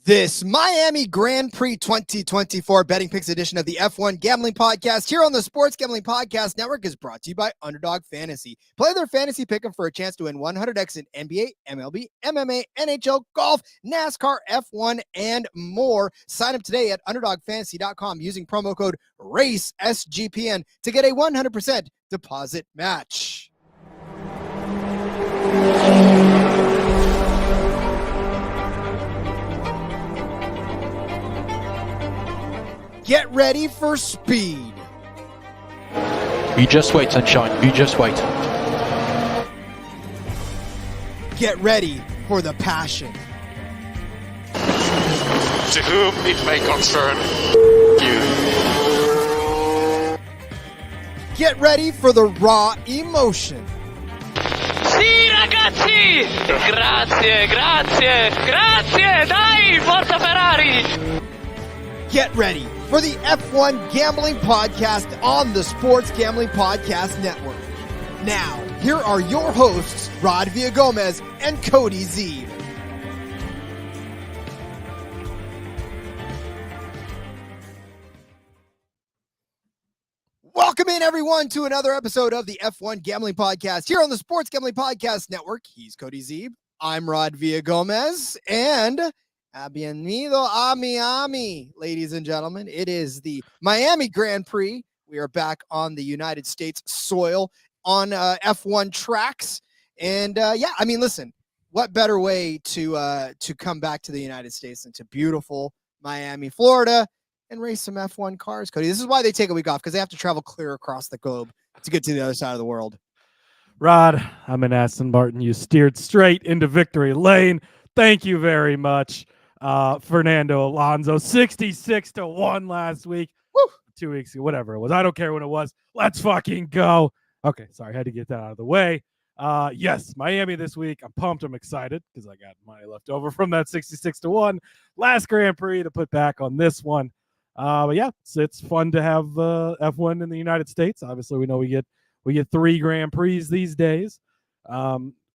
This Miami Grand Prix 2024 Betting Picks edition of the F1 Gambling Podcast here on the Sports Gambling Podcast Network is brought to you by Underdog Fantasy. Play their fantasy pick'em for a chance to win 100x in NBA, MLB, MMA, NHL, golf, NASCAR, F1, and more. Sign up today at UnderdogFantasy.com using promo code RACESGPN to get a 100% deposit match. Get ready for speed. You just wait, sunshine. You just wait. Get ready for the passion. To whom it may concern you. Get ready for the raw emotion. Sì, ragazzi! Grazie, grazie, grazie! Dai, forza Ferrari! Get ready for the F1 Gambling Podcast on the Sports Gambling Podcast Network. Now, here are your hosts, Rod Villagomez and Cody Z. Welcome in, everyone, to another episode of the F1 Gambling Podcast here on the Sports Gambling Podcast Network. He's Cody Z. I'm Rod Villagomez, and bienvenido a Miami, ladies and gentlemen. It is the Miami Grand Prix. We are back on the United States soil on F1 tracks. And listen, what better way to come back to the United States than to beautiful Miami, Florida, and race some F1 cars, Cody. This is why they take a week off, because they have to travel clear across the globe to get to the other side of the world. Rod, I'm in Aston Martin. You steered straight into victory lane. Thank you very much. Fernando Alonso, 66-1 last week. Woo! 2 weeks ago, whatever it was. I don't care when it was. Let's fucking go. Okay, sorry, had to get that out of the way. Yes, Miami this week. I'm pumped. I'm excited because I got money left over from that 66-1 last Grand Prix to put back on this one. But yeah, it's fun to have F1 in the United States. Obviously, we know we get 3 Grand Prix these days.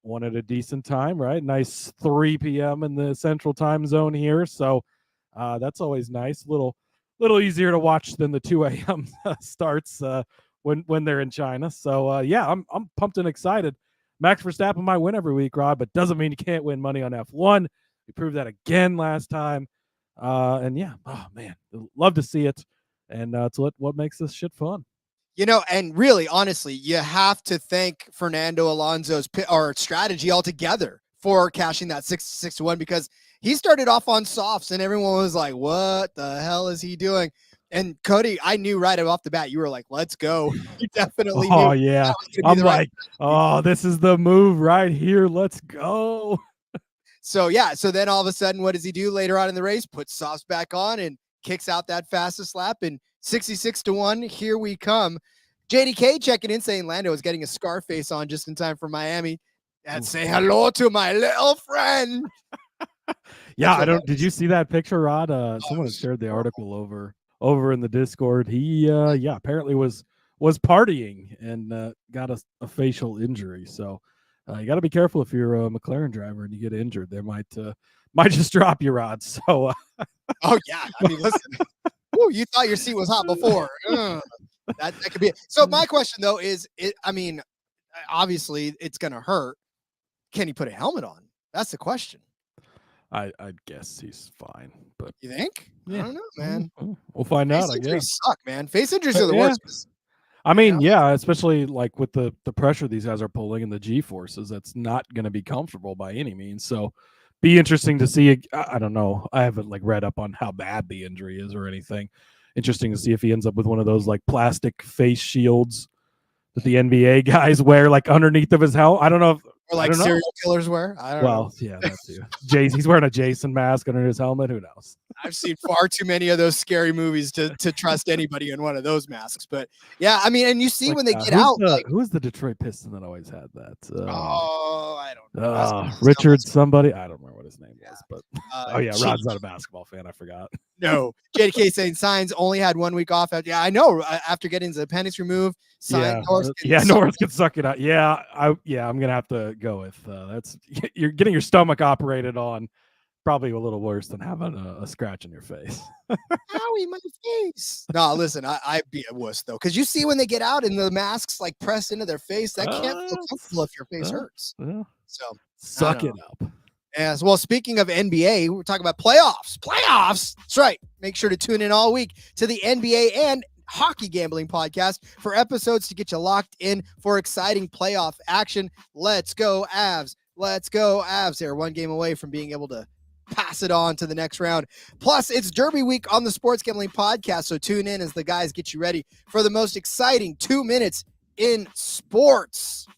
One at a decent time, right? Nice 3 p.m. in the central time zone here. So that's always nice. Little easier to watch than the 2 a.m. starts when they're in China. So I'm pumped and excited. Max Verstappen might win every week, Rod, but doesn't mean you can't win money on F1. We proved that again last time. Oh man, love to see it. And it's what makes this shit fun. You know, and really, honestly, you have to thank Fernando Alonso's strategy altogether for cashing that 66-1, because he started off on softs and everyone was like, what the hell is he doing? And Cody, I knew right off the bat, you were like, let's go. You definitely knew. Oh, yeah. I'm like, this is the move right here. Let's go. So then all of a sudden, what does he do later on in the race? Puts softs back on and kicks out that fastest lap, and 66-1, here we come. JDK checking in saying Lando is getting a Scarface on just in time for Miami. And say hello to my little friend. Yeah, did you see that picture, Rod? Someone has shared the article over in the Discord. He apparently was partying and got a facial injury. So you got to be careful if you're a McLaren driver and you get injured. They might just drop you, Rod. So oh yeah, I mean, listen. Ooh, you thought your seat was hot before. That could be it. So my question though is, obviously it's gonna hurt. Can he put a helmet on? That's the question. I'd guess he's fine, but you think? Yeah. I don't know, man. We'll find out. Face injuries, I guess. Suck, man. Face injuries are the worst. I mean, yeah, especially like with the pressure these guys are pulling and the G forces. That's not going to be comfortable by any means. So, be interesting to see. I don't know. I haven't read up on how bad the injury is or anything. Interesting to see if he ends up with one of those plastic face shields that the NBA guys wear underneath of his helmet. I don't know if serial killers wear. I don't know. Well, yeah, that too. He's wearing a Jason mask under his helmet. Who knows? I've seen far too many of those scary movies to trust anybody in one of those masks. But yeah, I mean, and you see when they get out. Who's the Detroit Piston that always had that? I don't know. Richard somebody. I don't remember what his name was, but Rod's not a basketball fan. I forgot. No, JDK saying Sainz only had 1 week off. I know. After getting his appendix removed, Norris can suck it out. Yeah, I'm gonna have to go with that's you're getting your stomach operated on. probably a little worse than having a scratch in your face. Owie, my face. No, listen, I'd be a wuss though, because you see when they get out and the masks like pressed into their face, that can't feel comfortable if your face hurts. So Suck it up. As well, speaking of NBA, we're talking about playoffs. Playoffs. That's right. Make sure to tune in all week to the NBA and hockey gambling podcast for episodes to get you locked in for exciting playoff action. Let's go, Avs. Let's go, Avs. They're one game away from being able to pass it on to the next round. Plus, it's Derby week on the Sports Gambling Podcast, so tune in as the guys get you ready for the most exciting 2 minutes in sports.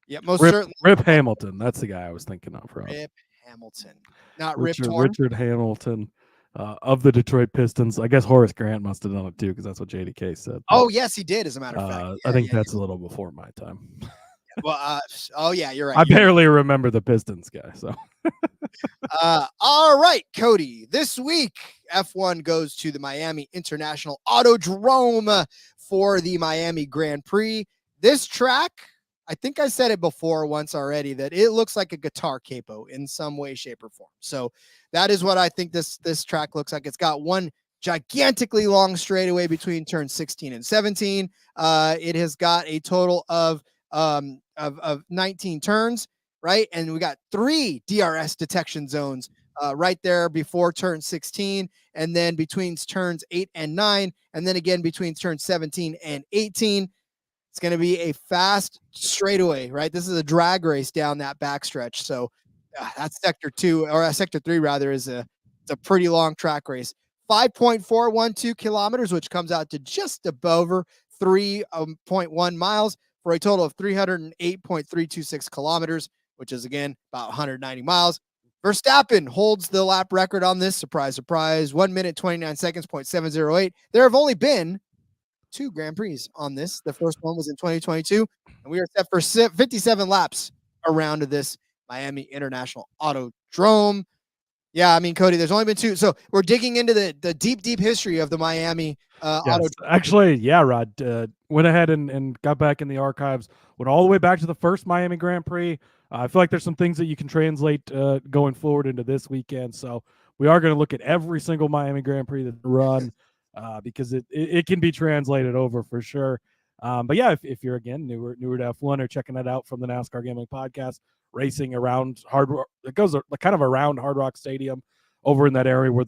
Yeah, most certainly. Rip Hamilton. That's the guy I was thinking of. Rob. Rip Hamilton. Not Rip Torn. Richard Hamilton of the Detroit Pistons. I guess Horace Grant must have done it too, because that's what JDK said. Oh, yes, he did, as a matter of fact. I think that's a little before my time. Well, oh, yeah, you're right. I barely remember the Pistons guy. So, all right, Cody. This week, F1 goes to the Miami International Autodrome for the Miami Grand Prix. This track, I think I said it before once already, that it looks like a guitar capo in some way, shape, or form. So that is what I think this track looks like. It's got one gigantically long straightaway between turns 16 and 17. It has got a total of 19 turns, right? And we got 3 DRS detection zones right there before turn 16, and then between turns 8 and 9, and then again between turns 17 and 18. It's going to be a fast straightaway, right? This is a drag race down that backstretch. So that's sector 2, or sector 3 rather, it's a pretty long track race. 5.412 kilometers, which comes out to just above 3.1 miles for a total of 308.326 kilometers, which is again about 190 miles. Verstappen holds the lap record on this. Surprise, surprise. 1 minute, 29 seconds, 0.708. There have only been 2 Grand Prix on this. The first one was in 2022, and we are set for 57 laps around this Miami International Autodrome. Yeah, I mean, Cody, there's only been 2. So we're digging into the deep, deep history of the Miami Autodrome. Actually, yeah, Rod, went ahead and got back in the archives, went all the way back to the first Miami Grand Prix. I feel like there's some things that you can translate going forward into this weekend. So we are going to look at every single Miami Grand Prix that's run. Because it can be translated over for sure. But yeah, if you're again newer to F1 or checking it out from the NASCAR Gambling Podcast, racing around it goes kind of around Hard Rock Stadium over in that area where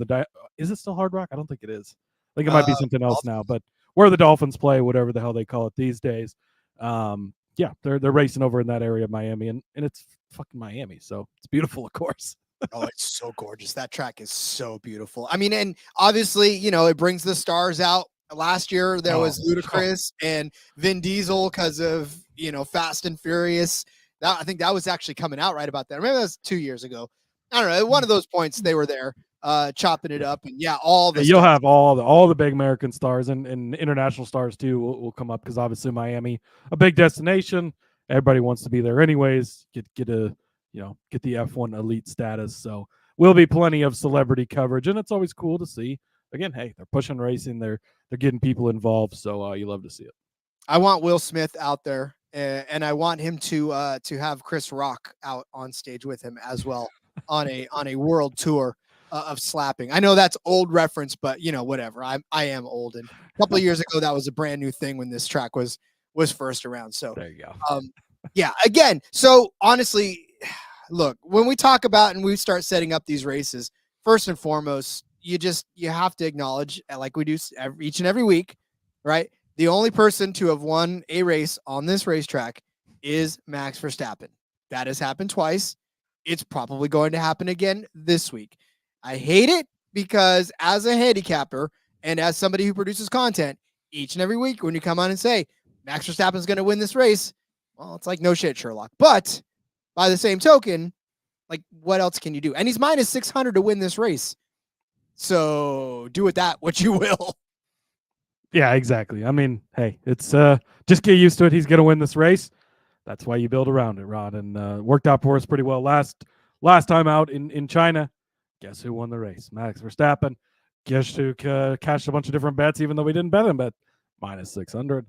is it still Hard Rock? I don't think it is. I think it might be something else now, but where the Dolphins play, whatever the hell they call it these days. Yeah, they're racing over in that area of Miami, and it's fucking Miami, so it's beautiful, of course. Oh, it's so gorgeous. That track is so beautiful. I mean, and obviously, it brings the stars out. Last year, there was Ludacris and Vin Diesel because of, Fast and Furious. I think that was actually coming out right about that. Maybe that was 2 years ago. I don't know. At one of those points, they were there chopping it up. And yeah, you'll have all the big American stars and international stars too will come up, because obviously Miami, a big destination. Everybody wants to be there anyways. Get the F1 elite status. So will be plenty of celebrity coverage, and it's always cool to see. Again, hey, they're pushing racing. They're getting people involved. So you love to see it. I want Will Smith out there, and I want him to have Chris Rock out on stage with him as well on a world tour of slapping. I know that's old reference, but whatever. I am old, and a couple of years ago that was a brand new thing when this track was first around. So there you go. Yeah, again, so honestly, look, when we talk about and we start setting up these races, first and foremost, you have to acknowledge, like we do each and every week, right? The only person to have won a race on this racetrack is Max Verstappen. That has happened twice. It's probably going to happen again this week. I hate it because as a handicapper and as somebody who produces content, each and every week when you come on and say Max Verstappen is going to win this race, well, it's like, no shit, Sherlock. But by the same token, like, what else can you do? And he's minus 600 to win this race. So do with that what you will. Yeah, exactly. I mean, hey, it's just get used to it. He's going to win this race. That's why you build around it, Rod. And worked out for us pretty well last time out in China. Guess who won the race? Max Verstappen. Guess who cashed a bunch of different bets, even though we didn't bet him, but minus 600.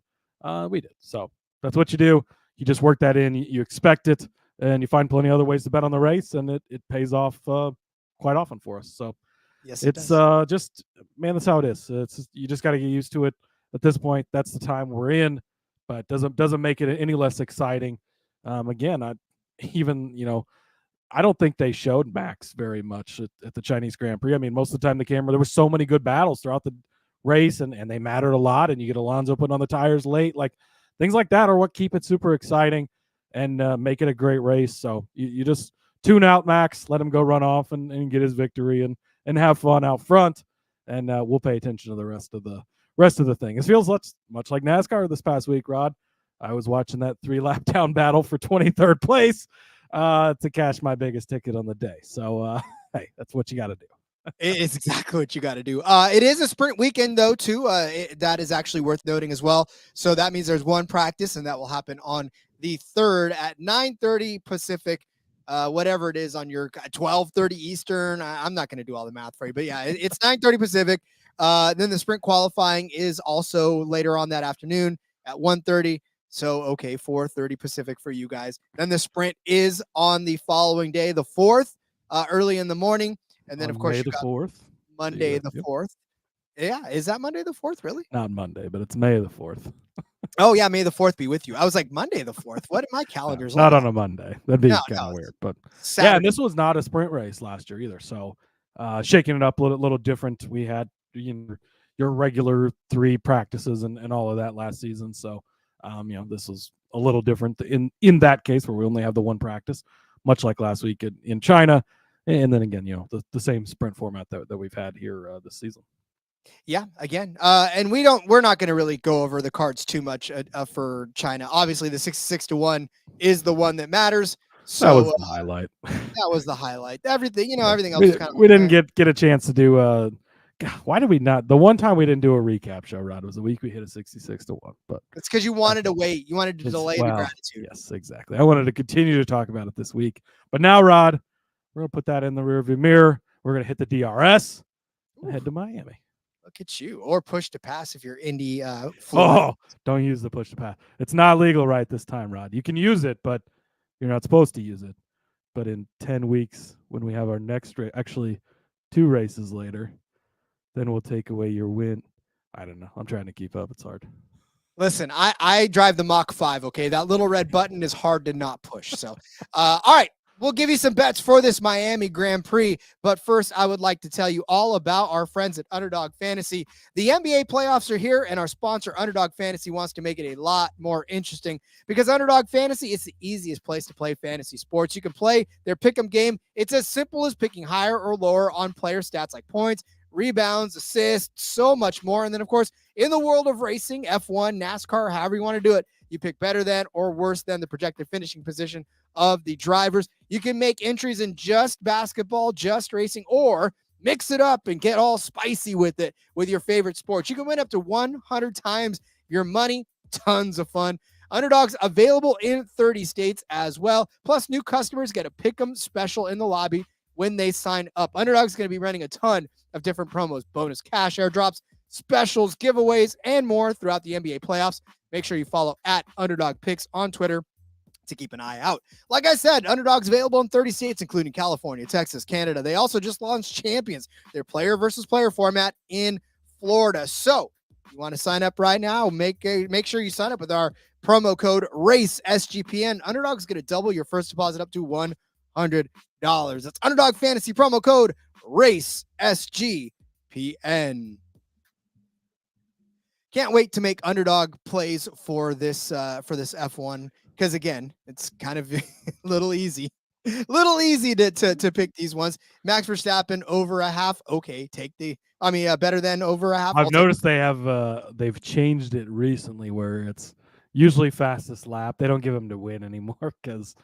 We did. So that's what you do. You just work that in. You expect it. and you find plenty of other ways to bet on the race, and it pays off quite often for us. So Yes, it's just, man, that's how it is. You just got to get used to it at this point. That's the time we're in, but doesn't make it any less exciting. Again, I don't think they showed Max very much at the Chinese Grand Prix. I mean, most of the time there were so many good battles throughout the race, and they mattered a lot, and you get Alonso putting on the tires late. Like, things like that are what keep it super exciting and make it a great race. So you just tune out Max, let him go run off and get his victory and have fun out front, and we'll pay attention to the rest of the thing. It feels much like NASCAR this past week, Rod. I was watching that 3-lap down battle for 23rd place to cash my biggest ticket on the day. So, hey, that's what you got to do. It's exactly what you got to do. It is a sprint weekend, though, too. That is actually worth noting as well. So that means there's one practice, and that will happen on the 3rd at 9:30 Pacific, whatever it is on your 12:30 Eastern. I'm not going to do all the math for you, but yeah, it's 9:30 Pacific. Then the sprint qualifying is also later on that afternoon at 1:30. So, okay, 4:30 Pacific for you guys. Then the sprint is on the following day, the 4th, early in the morning. And then, of course, May the 4th. Monday the 4th. Yeah, is that Monday the 4th, really? Not Monday, but it's May the 4th. Oh, yeah, May the 4th be with you. I was like, Monday the 4th. What my calendar's not like? on a Monday. That'd be kind of weird. But Saturday. yeah, and this was not a sprint race last year either. So shaking it up a little different. We had your regular 3 practices and all of that last season. So this was a little different in that case where we only have the one practice, much like last week in China. And then again, the same sprint format that we've had here this season. Yeah, again, and we're not going to really go over the cards too much for China. Obviously, the 66-1 is the one that matters. So that was the highlight. That was the highlight. Everything, everything else. We didn't get a chance to do. God, why did we not? The one time we didn't do a recap show, Rod, was the week we hit a 66-1. But it's because you wanted to wait. You wanted to delay the gratitude. Yes, exactly. I wanted to continue to talk about it this week, but now, Rod, we're gonna put that in the rearview mirror. We're gonna hit the DRS and head to Miami. Look at you. Or push to pass if you're Indy. Don't use the push to pass. It's not legal right this time, Rod. You can use it, but you're not supposed to use it. But in 10 weeks, when we have our next race, actually 2 races later, then we'll take away your win. I don't know. I'm trying to keep up. It's hard. Listen, I drive the Mach 5, okay? That little red button is hard to not push. So, all right. We'll give you some bets for this Miami Grand Prix, but first I would like to tell you all about our friends at Underdog Fantasy. The NBA playoffs are here, and our sponsor, Underdog Fantasy, wants to make it a lot more interesting because Underdog Fantasy is the easiest place to play fantasy sports. You can play their pick'em game. It's as simple as picking higher or lower on player stats like points, rebounds, assists, so much more. And then, of course, in the world of racing, F1, NASCAR, however you want to do it, you pick better than or worse than the projected finishing position of the drivers. You can make entries in just basketball, just racing, or mix it up and get all spicy with it with your favorite sports. You can win up to 100 times your money. Tons of fun. Underdog's available in 30 states as well. Plus, new customers get a pick'em special in the lobby when they sign up. Underdog's going to be running a ton of different promos, bonus cash airdrops, specials, giveaways, and more throughout the NBA playoffs. Make sure you follow at Underdog Picks on Twitter to keep an eye out. Like I said, Underdog's available in 30 states, including California, Texas, Canada. They also just launched Champions, their player versus player format in Florida. So if you want to sign up right now, make sure you sign up with our promo code RACESGPN. Underdog's going to double your first deposit up to $100. That's Underdog Fantasy promo code RACESGPN. Can't wait to make Underdog plays for this F1 because again, it's kind of a little easy to pick these ones. Max Verstappen over a half. Okay, better than over a half. I've noticed they've changed it recently where it's usually fastest lap. They don't give him to win anymore because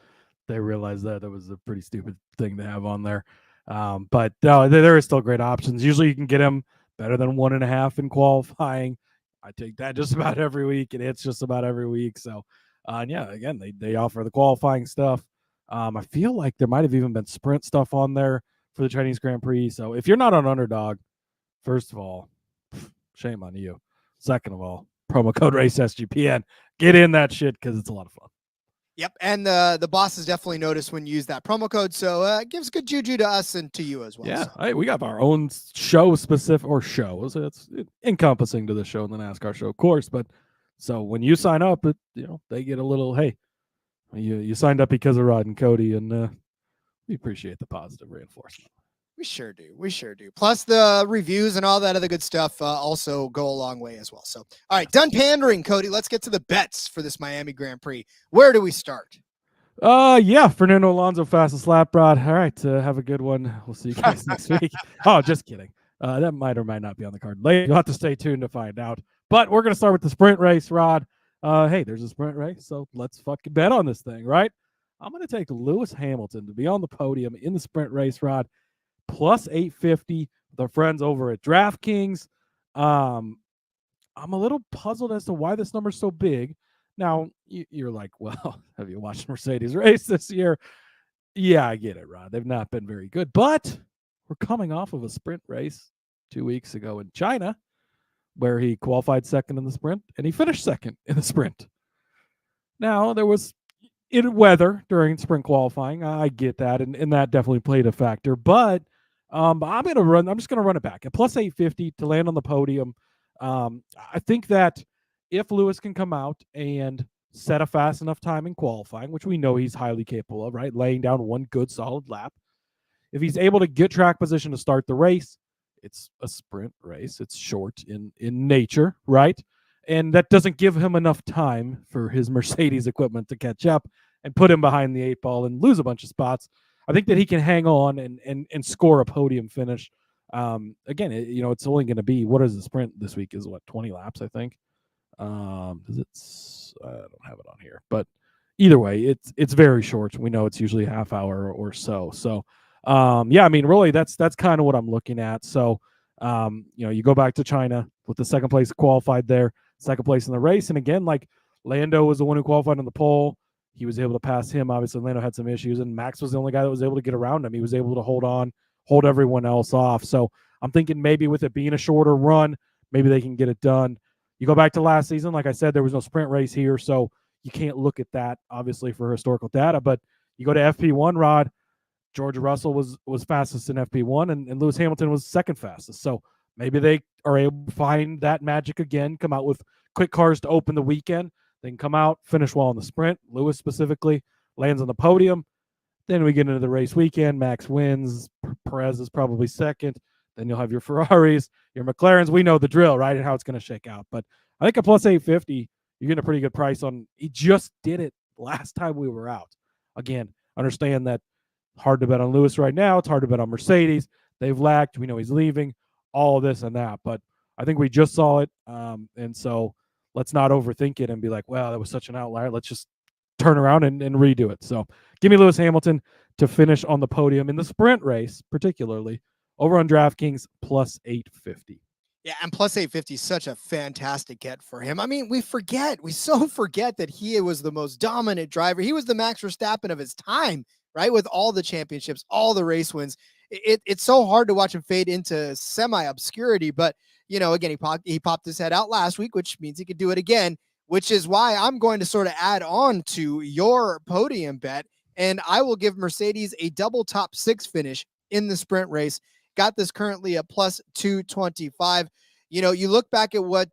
they realize that was a pretty stupid thing to have on there. But no, there are still great options. Usually you can get him better than 1.5 in qualifying. I take that just about every week. It hits just about every week. So, yeah, again, they offer the qualifying stuff. I feel like there might have even been sprint stuff on there for the Chinese Grand Prix. So if you're not on Underdog, first of all, shame on you. Second of all, promo code RACESGPN. Get in that shit because it's a lot of fun. Yep, and the bosses definitely notice when you use that promo code, so it gives good juju to us and to you as well. Yeah, So. we got our own show specific or shows. It's encompassing to the show and the NASCAR show, of course. But so when you sign up, they get a little hey, you signed up because of Rod and Cody, and we appreciate the positive reinforcement. We sure do. We sure do. Plus the reviews and all that other good stuff also go a long way as well. So, all right, done pandering, Cody. Let's get to the bets for this Miami Grand Prix. Where do we start? Yeah, Fernando Alonso fastest lap, Rod. All right, have a good one. We'll see you guys next week. Oh, just kidding. That might or might not be on the card later. You'll have to stay tuned to find out. But we're gonna start with the sprint race, Rod. Hey, there's a sprint race, so let's fucking bet on this thing, right? I'm gonna take Lewis Hamilton to be on the podium in the sprint race, Rod. Plus 850 with our friends over at DraftKings. I'm a little puzzled as to why this number's so big. Now, you're like, well, have you watched Mercedes race this year? Yeah, I get it, Rod. They've not been very good, but we're coming off of a sprint race 2 weeks ago in China where he qualified second in the sprint and he finished second in the sprint. Now, there was weather during sprint qualifying. I get that, and that definitely played a factor, but I'm just gonna run it back at plus 850 to land on the podium. I think that if Lewis can come out and set a fast enough time in qualifying, which we know he's highly capable of, right? Laying down one good solid lap. If he's able to get track position to start the race, it's a sprint race. It's short in nature, right? And that doesn't give him enough time for his Mercedes equipment to catch up and put him behind the 8 ball and lose a bunch of spots. I think that he can hang on and score a podium finish. Again, it's only going to be, what is the sprint this week? Is 20 laps, I think. I don't have it on here, but either way, it's very short. We know it's usually a half hour or so. So, yeah, I mean, really, that's kind of what I'm looking at. So, you go back to China with the second place qualified there, second place in the race, and again, like Lando was the one who qualified on the pole. He was able to pass him. Obviously, Lando had some issues, and Max was the only guy that was able to get around him. He was able to hold everyone else off. So I'm thinking maybe with it being a shorter run, maybe they can get it done. You go back to last season, like I said, there was no sprint race here, so you can't look at that, obviously, for historical data. But you go to FP1, Rod, George Russell was fastest in FP1, and Lewis Hamilton was second fastest. So maybe they are able to find that magic again, come out with quick cars to open the weekend. They can come out, finish well in the sprint. Lewis specifically lands on the podium. Then we get into the race weekend. Max wins. Perez is probably second. Then you'll have your Ferraris, your McLarens. We know the drill, right, and how it's going to shake out. But I think a plus 850, you're getting a pretty good price on. He just did it last time we were out. Again, understand that hard to bet on Lewis right now. It's hard to bet on Mercedes. They've lacked. We know he's leaving. All of this and that. But I think we just saw it. And so let's not overthink it and be like, well, that was such an outlier. Let's just turn around and redo it. So give me Lewis Hamilton to finish on the podium in the sprint race, particularly over on DraftKings plus 850. Yeah, and plus 850 is such a fantastic get for him. I mean, we so forget that he was the most dominant driver. He was the Max Verstappen of his time, right? With all the championships, all the race wins. It's so hard to watch him fade into semi-obscurity, but again, he popped his head out last week, which means he could do it again, which is why I'm going to sort of add on to your podium bet, and I will give Mercedes a double top 6 finish in the sprint race. Got this currently at plus 225. You look back at what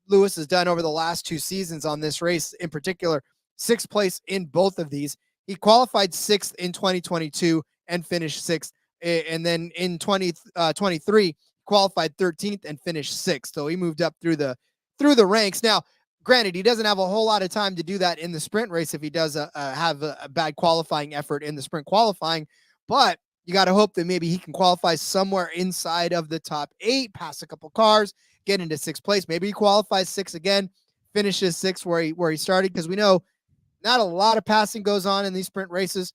Lewis has done over the last 2 seasons on this race, in particular, 6th place in both of these. He qualified 6th in 2022 and finished 6th. And then in 2023, qualified 13th and finished 6th. So he moved up through the ranks. Now, granted, he doesn't have a whole lot of time to do that in the sprint race if he does have a bad qualifying effort in the sprint qualifying, but you got to hope that maybe he can qualify somewhere inside of the top 8, pass a couple cars, get into 6th place. Maybe he qualifies 6 again, finishes 6 where he started, because we know not a lot of passing goes on in these sprint races.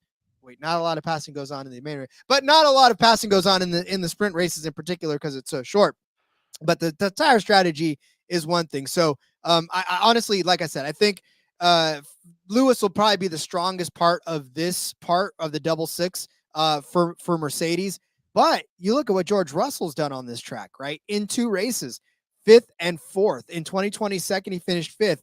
Not a lot of passing goes on in the main race, but not a lot of passing goes on in the sprint races in particular because it's so short. But the tire strategy is one thing. So I honestly, like I said, I think Lewis will probably be the strongest part of this part of the double 6 for Mercedes. But you look at what George Russell's done on this track, right? In 2 races, 5th and 4th. In 2020, he finished 5th,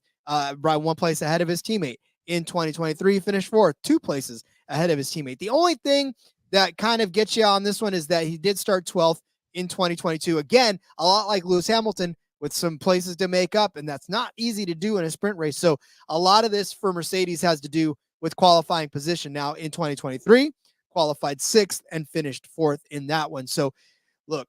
by 1 place ahead of his teammate. in 2023, finished fourth, 2 places ahead of his teammate. The only thing that kind of gets you on this one is that he did start 12th in 2022. Again, a lot like Lewis Hamilton, with some places to make up, and that's not easy to do in a sprint race. So a lot of this for Mercedes has to do with qualifying position. Now in 2023, qualified 6th and finished 4th in that one. So look,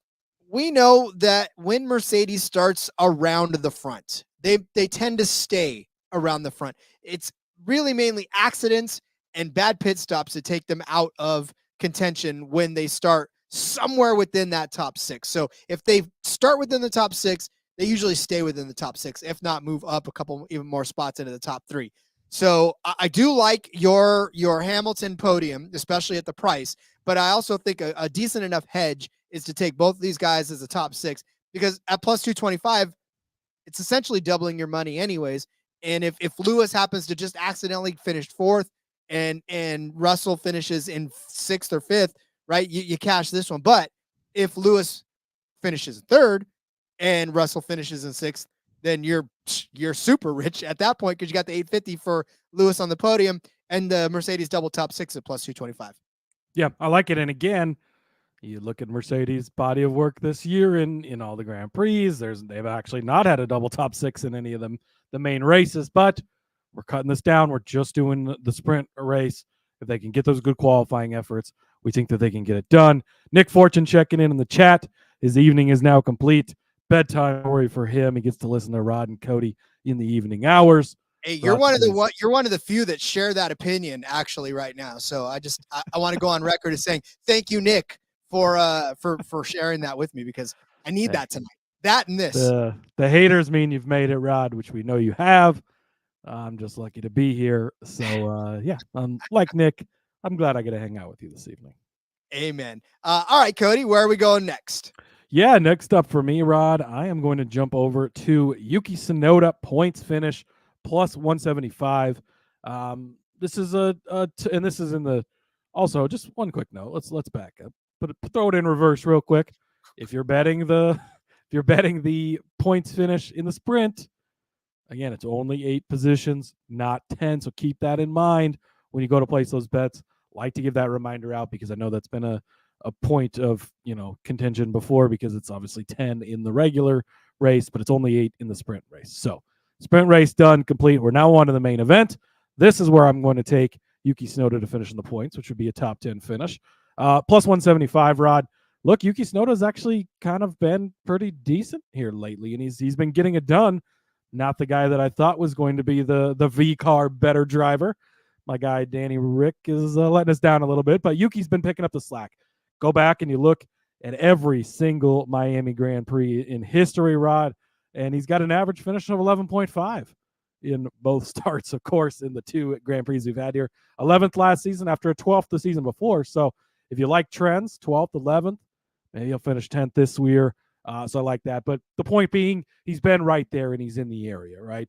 we know that when Mercedes starts around the front, they tend to stay around the front. It's really mainly accidents and bad pit stops that take them out of contention when they start somewhere within that top 6. So if they start within the top 6, they usually stay within the top 6, if not move up a couple even more spots into the top 3. So I do like your Hamilton podium, especially at the price, but I also think a decent enough hedge is to take both of these guys as a top 6, because at plus 225, it's essentially doubling your money anyways. And if Lewis happens to just accidentally finish 4th and Russell finishes in 6th or 5th, right, you cash this one. But if Lewis finishes 3rd and Russell finishes in 6th, then you're super rich at that point, because you got the 850 for Lewis on the podium and the Mercedes double top 6 at plus 225. Yeah, I like it. And again, you look at Mercedes' body of work this year in all the Grand Prix. They've actually not had a double top 6 in any of them, the main races, but we're cutting this down. We're just doing the sprint race. If they can get those good qualifying efforts, we think that they can get it done. Nick Fortune checking in the chat. His evening is now complete. Bedtime story for him. He gets to listen to Rod and Cody in the evening hours. Hey, you're one of the few that share that opinion actually right now. So I want to go on record as saying thank you, Nick, for sharing that with me, because I need that tonight. That and this. The haters mean you've made it, Rod, which we know you have. I'm just lucky to be here. So yeah, like Nick, I'm glad I get to hang out with you this evening. Amen. All right, Cody, where are we going next? Yeah, next up for me, Rod, I am going to jump over to Yuki Tsunoda points finish plus 175. This is and this is in the, also just one quick note. Let's back up, but throw it in reverse real quick. If you're betting the points finish in the sprint, again, it's only 8 positions, not 10. So keep that in mind when you go to place those bets. Like to give that reminder out, because I know that's been a point of contention before, because it's obviously 10 in the regular race, but it's only 8 in the sprint race. So sprint race done, complete. We're now on to the main event. This is where I'm going to take Yuki Tsunoda to finish in the points, which would be a top 10 finish. Plus 175, Rod. Look, Yuki Tsunoda's actually kind of been pretty decent here lately, and he's been getting it done. Not the guy that I thought was going to be the V-car better driver. My guy Danny Rick is letting us down a little bit, but Yuki's been picking up the slack. Go back and you look at every single Miami Grand Prix in history, Rod, and he's got an average finish of 11.5 in both starts, of course, in the 2 Grand Prix we've had here. 11th last season after a 12th the season before. So if you like trends, 12th, 11th, maybe he'll finish 10th this year. So I like that. But the point being, he's been right there and he's in the area, right?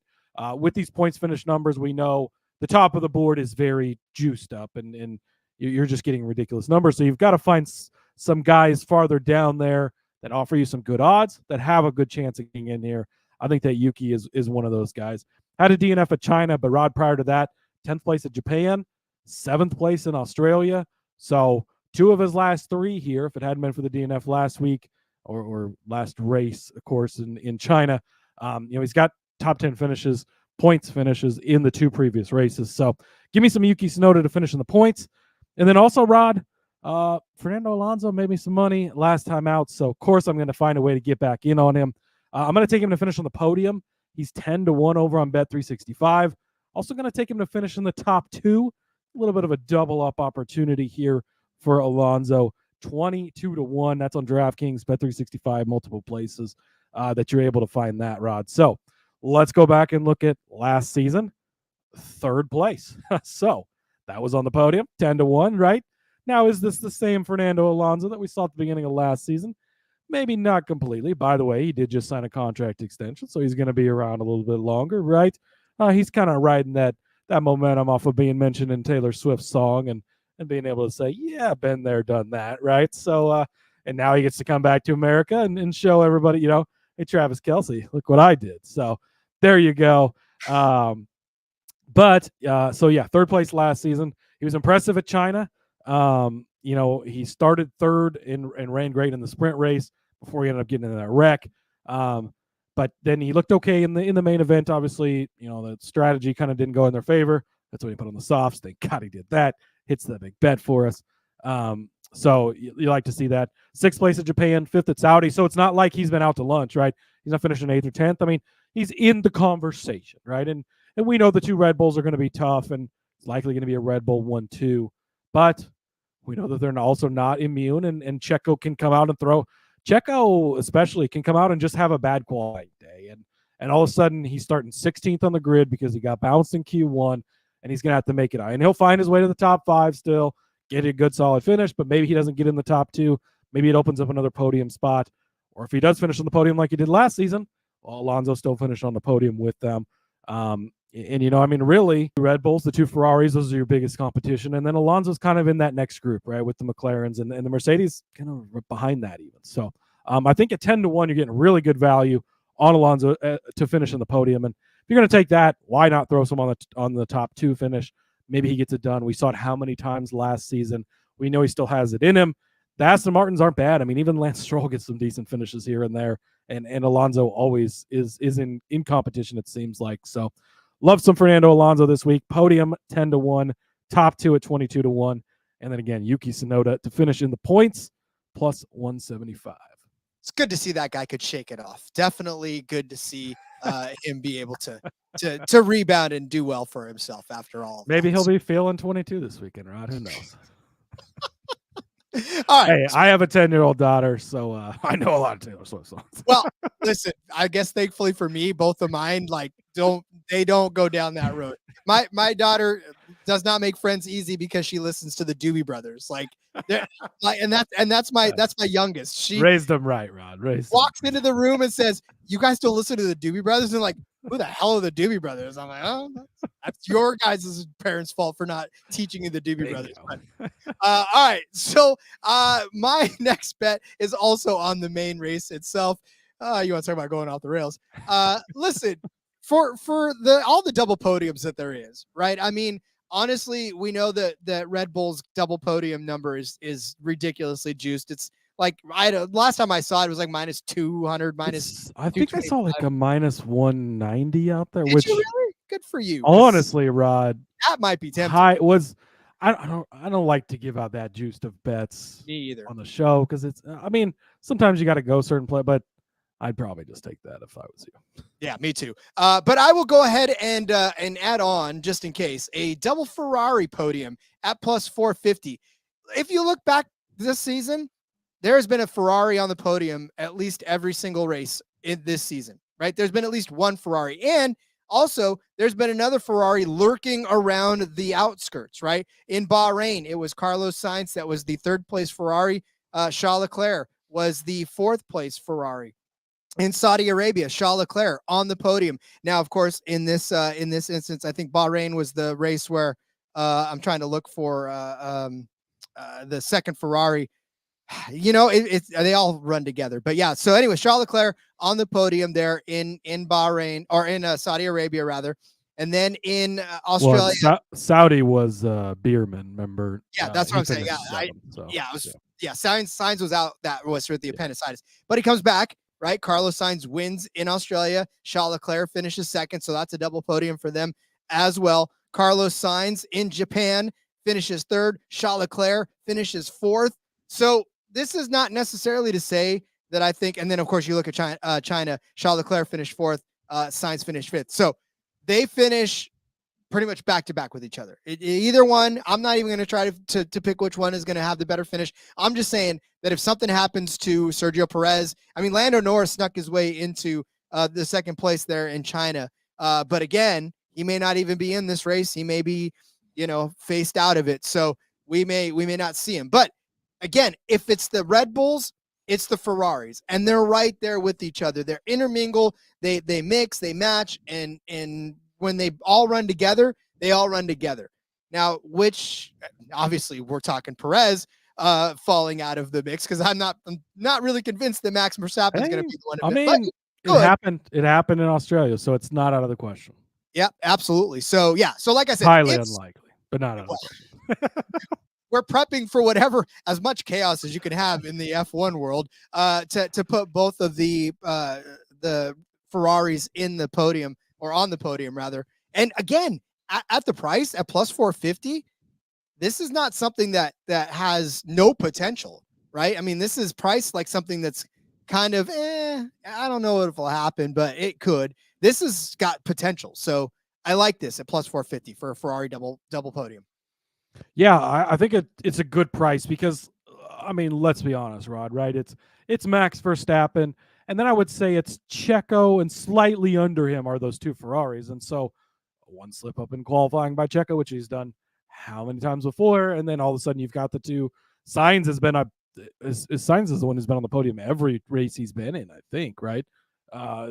With these points finish numbers, we know the top of the board is very juiced up, and you're just getting ridiculous numbers. So you've got to find some guys farther down there that offer you some good odds, that have a good chance of getting in here. I think that Yuki is one of those guys. Had a DNF at China, but Rod, prior to that, 10th place at Japan, 7th place in Australia. So 2 of his last 3 here, if it hadn't been for the DNF last week or last race, of course, in China, he's got top 10 finishes, points finishes in the 2 previous races. So give me some Yuki Tsunoda to finish in the points. And then also, Rod, Fernando Alonso made me some money last time out. So, of course, I'm going to find a way to get back in on him. I'm going to take him to finish on the podium. He's 10-1 over on Bet365. Also going to take him to finish in the top 2. A little bit of a double up opportunity here for Alonso. 22-1. That's on DraftKings, Bet365, multiple places that you're able to find that, Rod. So let's go back and look at last season. 3rd place. So that was on the podium, 10-1, right? Now, is this the same Fernando Alonso that we saw at the beginning of last season? Maybe not completely. By the way, he did just sign a contract extension, so he's going to be around a little bit longer, right? He's kind of riding that momentum off of being mentioned in Taylor Swift's song and being able to say, yeah, been there, done that, right? So, and now he gets to come back to America and show everybody, hey, Travis Kelce, look what I did. So there you go. But so yeah, third place last season. He was impressive at China. He started third and ran great in the sprint race before he ended up getting in that wreck. But then he looked okay in the main event. Obviously, the strategy kind of didn't go in their favor. That's when he put on the softs. Thank God he did that. Hits the big bet for us. So you like to see that. Sixth place at Japan, fifth at Saudi. So it's not like he's been out to lunch, right? He's not finishing 8th or 10th. I mean, he's in the conversation, right? And we know the 2 Red Bulls are going to be tough, and it's likely going to be a Red Bull 1-2. But we know that they're also not immune, and Checo can come out and throw. Checo especially can come out and just have a bad qualifying day. And all of a sudden he's starting 16th on the grid because he got bounced in Q1, and he's going to have to make it out. And he'll find his way to the top 5 still, get a good solid finish, but maybe he doesn't get in the top 2. Maybe it opens up another podium spot. Or if he does finish on the podium like he did last season, well, Alonso still finished on the podium with them. Really, Red Bulls, the 2 Ferraris, those are your biggest competition. And then Alonso's kind of in that next group, right, with the McLarens and the Mercedes kind of behind that even. So I think at 10-1, you're getting really good value on Alonso to finish in the podium. And if you're going to take that, why not throw some on the top 2 finish? Maybe he gets it done. We saw it how many times last season. We know he still has it in him. The Aston Martins aren't bad. I mean, even Lance Stroll gets some decent finishes here and there. And Alonso always is in competition, it seems like. So love some Fernando Alonso this week. Podium 10-1, top 2 at 22-1. And then again, Yuki Tsunoda to finish in the points plus 175. It's good to see that guy could shake it off. Definitely good to see him be able to rebound and do well for himself after all. Maybe he'll be feeling 22 this weekend, Rod. Who knows? All right. Hey, I have a 10-year-old daughter, so I know a lot of Taylor Swift songs. Well, listen, I guess thankfully for me, both of mine don't go down that road. My daughter does not make friends easy because she listens to the Doobie Brothers. And that's my youngest. She raised them right, Rod. Walks into the room and says, "You guys don't listen to the Doobie Brothers?" And like, who the hell are the Doobie Brothers? I'm like, oh, that's your guys' parents' fault for not teaching you the Doobie Brothers. But, all right, so my next bet is also on the main race itself. You want to talk about going off the rails? Listen, for all the double podiums that there is, right? I mean, honestly, we know that Red Bull's double podium number is ridiculously juiced. It's like last time I saw it was like minus 200, minus. I think I saw like a minus 190 out there. Did you really? Good for you. Honestly, Rod, that might be tempting. I don't like to give out that juiced of bets. Me either. On the show because it's. I mean, sometimes you got to go certain play, but I'd probably just take that if I was you. Yeah, me too. But I will go ahead and add on, just in case, a double Ferrari podium at plus 450. If you look back this season, there has been a Ferrari on the podium at least every single race in this season, right? There's been at least one Ferrari. And also, there's been another Ferrari lurking around the outskirts, right? In Bahrain, it was Carlos Sainz that was the 3rd place Ferrari. Charles Leclerc was the 4th place Ferrari. In Saudi Arabia, Charles Leclerc on the podium. Now, of course, in this instance, I think Bahrain was the race where I'm trying to look for the second Ferrari. They all run together. But yeah, so anyway, Charles Leclerc on the podium there in Bahrain, or in Saudi Arabia rather. And then in Australia. Well, Saudi was Bierman, remember? Yeah, that's what I'm saying. Yeah, Sainz was out. That was with the appendicitis. But he comes back. Right, Carlos Sainz wins in Australia. Charles Leclerc finishes 2nd, so that's a double podium for them as well. Carlos Sainz in Japan finishes 3rd. Charles Leclerc finishes 4th. So this is not necessarily to say that I think. And then of course you look at China. Charles Leclerc finished 4th. Sainz finished 5th. So they finish pretty much back to back with each other. Either one, I'm not even going to try to pick which one is going to have the better finish. I'm just saying that if something happens to Sergio Perez, I mean, Lando Norris snuck his way into the 2nd place there in China. But again, he may not even be in this race. He may be, phased out of it. So we may not see him. But again, if it's the Red Bulls, it's the Ferraris, and they're right there with each other. They're intermingle. They mix, they match, and when they all run together, they all run together. Now, which obviously we're talking Perez falling out of the mix because I'm not really convinced that Max Verstappen is going to be the one. It happened in Australia, so it's not out of the question. Yep, absolutely. So like I said, Highly unlikely, but not out of the question. We're prepping for whatever, as much chaos as you can have in the F1 world, to put both of the Ferraris in the podium, or on the podium rather. And again, at the price at plus 450, this is not something that has no potential, right? I mean, this is priced like something that's kind of, I don't know if it'll happen, but it could. This has got potential. So I like this at plus 450 for a Ferrari double podium. Yeah, I think it's a good price because, I mean, let's be honest, Rod, right? It's Max Verstappen, and then I would say it's Checo, and slightly under him are those two Ferraris. And so one slip up in qualifying by Checo, which he's done how many times before, and then all of a sudden you've got the two. Sainz has been Sainz is the one who's been on the podium every race he's been in, I think, right?